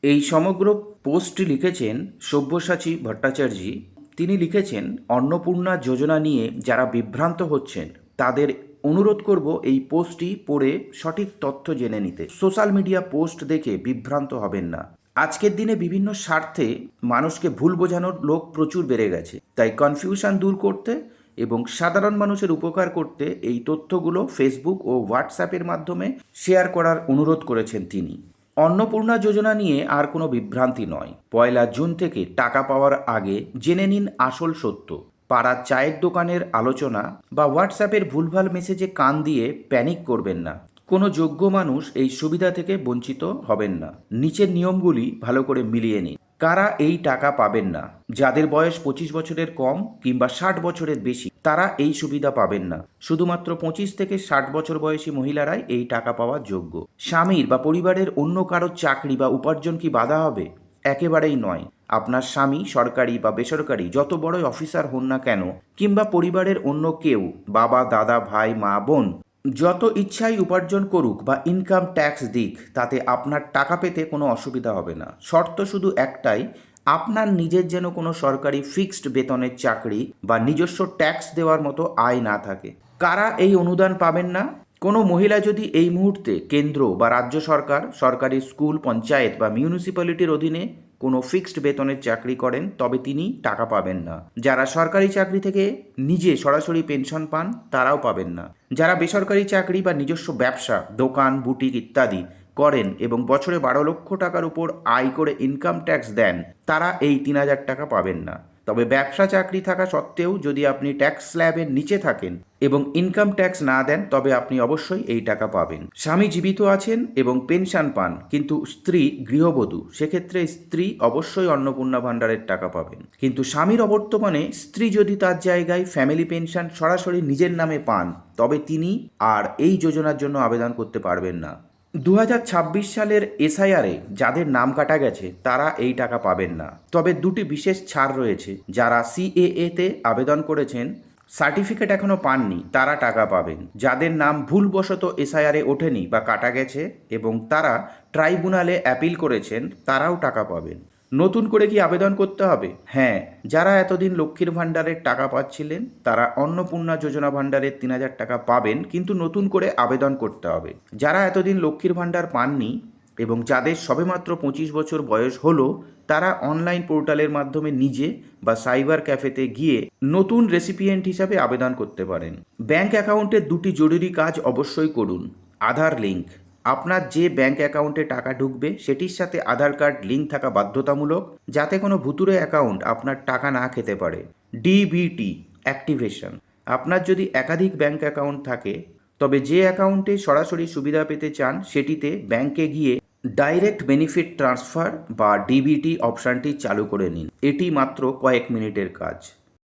এই সমগ্র পোস্টটি লিখেছেন সব্যসাচী ভট্টাচার্য। তিনি লিখেছেন, অন্নপূর্ণা যোজনা নিয়ে যারা বিভ্রান্ত হচ্ছেন তাদের অনুরোধ করব এই পোস্টটি পড়ে সঠিক তথ্য জেনে নিতে। সোশ্যাল মিডিয়া পোস্ট দেখে বিভ্রান্ত হবেন না। আজকের দিনে বিভিন্ন স্বার্থে মানুষকে ভুল বোঝানোর লোক প্রচুর বেড়ে গেছে, তাই কনফিউশন দূর করতে এবং সাধারণ মানুষের উপকার করতে এই তথ্যগুলো ফেসবুক ও হোয়াটসঅ্যাপের মাধ্যমে শেয়ার করার অনুরোধ করেছেন তিনি। অন্নপূর্ণা যোজনা নিয়ে আর কোনো বিভ্রান্তি নয়। 1 জুন থেকে টাকা পাওয়ার আগে জেনে নিন আসল সত্য। পাড়ার চায়ের দোকানের আলোচনা বা হোয়াটসঅ্যাপের ভুলভাল মেসেজে কান দিয়ে প্যানিক করবেন না। কোনো যোগ্য মানুষ এই সুবিধা থেকে বঞ্চিত হবেন না। নিচের নিয়মগুলি ভালো করে মিলিয়ে নিন। কারা এই টাকা পাবেন না? যাদের বয়স 25 বছরের কম কিংবা 60 বছরের বেশি তারা এই সুবিধা পাবেন না। শুধুমাত্র 25 থেকে 60 বছর বয়সী মহিলারাই এই টাকা পাওয়ার যোগ্য। স্বামীর বা পরিবারের অন্য কারোর চাকরি বা উপার্জন কি বাধা হবে? একেবারেই নয়। আপনার স্বামী সরকারি বা বেসরকারি যত বড়ই অফিসার হন না কেন, কিংবা পরিবারের অন্য কেউ, বাবা, দাদা, ভাই, মা, বোন, যত ইচ্ছাই উপার্জন করুক বা ইনকাম ট্যাক্স দিক, তাতে আপনার টাকা পেতে কোনো অসুবিধা হবে না। শর্ত শুধু একটাই, আপনার নিজের যেন কোনো সরকারি ফিক্সড বেতনের চাকরি বা নিজস্ব ট্যাক্স দেওয়ার মতো আয় না থাকে। কারা এই অনুদান পাবেন না? কোনো মহিলা যদি এই মুহূর্তে কেন্দ্র বা রাজ্য সরকার, সরকারি স্কুল, পঞ্চায়েত বা মিউনিসিপ্যালিটির অধীনে কোনো ফিক্সড বেতনের চাকরি করেন তবে তিনি টাকা পাবেন না। যারা সরকারি চাকরি থেকে নিজে সরাসরি পেনশন পান তারাও পাবেন না। যারা বেসরকারি চাকরি বা নিজস্ব ব্যবসা, দোকান, বুটিক ইত্যাদি করেন এবং বছরে 12 লক্ষ টাকার উপর আয় করে ইনকাম ট্যাক্স দেন তারা এই 3,000 টাকা পাবেন না। তবে ব্যবসা চাকরি থাকা সত্ত্বেও যদি আপনি ট্যাক্স স্ল্যাবের নিচে থাকেন এবং ইনকাম ট্যাক্স না দেন তবে আপনি অবশ্যই এই টাকা পাবেন। স্বামী জীবিত আছেন এবং পেনশন পান কিন্তু স্ত্রী গৃহবধূ, সেক্ষেত্রে স্ত্রী অবশ্যই অন্নপূর্ণা ভাণ্ডারের টাকা পাবেন। কিন্তু স্বামীর অবর্তমানে স্ত্রী যদি তার জায়গায় ফ্যামিলি পেনশন সরাসরি নিজের নামে পান তবে তিনি আর এই যোজনার জন্য আবেদন করতে পারবেন না। 2026 সালের এসআইআরে যাদের নাম কাটা গেছে তারা এই টাকা পাবেন না। তবে দুটি বিশেষ ছাড় রয়েছে। যারা সিএএতে আবেদন করেছেন, সার্টিফিকেট এখনও পাননি, তারা টাকা পাবেন। যাদের নাম ভুলবশত এসআইআরে ওঠেনি বা কাটা গেছে এবং তারা ট্রাইব্যুনালে অ্যাপিল করেছেন, তারাও টাকা পাবেন। নতুন করে কি আবেদন করতে হবে? হ্যাঁ, যারা এতদিন লক্ষ্মীর ভাণ্ডারের টাকা পাচ্ছিলেন তারা অন্নপূর্ণা যোজনা ভাণ্ডারের 3,000 টাকা পাবেন, কিন্তু নতুন করে আবেদন করতে হবে। যারা এতদিন লক্ষ্মীর ভাণ্ডার পাননি এবং যাদের সবেমাত্র 25 বছর বয়স হলো তারা অনলাইন পোর্টালের মাধ্যমে নিজে বা সাইবার ক্যাফেতে গিয়ে নতুন রেসিপিয়েন্ট হিসাবে আবেদন করতে পারেন। ব্যাংক অ্যাকাউন্টের দুটি জরুরি কাজ অবশ্যই করুন। আধার লিঙ্ক, আপনার যে ব্যাংক অ্যাকাউন্টে টাকা ঢুকবে সেটির সাথে আধার কার্ড লিঙ্ক থাকা বাধ্যতামূলক, যাতে কোনো ভুতুড়ে অ্যাকাউন্ট আপনার টাকা না খেতে পারে। ডিবিটি অ্যাক্টিভেশন, আপনার যদি একাধিক ব্যাংক অ্যাকাউন্ট থাকে তবে যে অ্যাকাউন্টে সরাসরি সুবিধা পেতে চান সেটিতে ব্যাংকে গিয়ে ডাইরেক্ট বেনিফিট ট্রান্সফার বা ডিবিটি অপশানটি চালু করে নিন। এটি মাত্র কয়েক মিনিটের কাজ।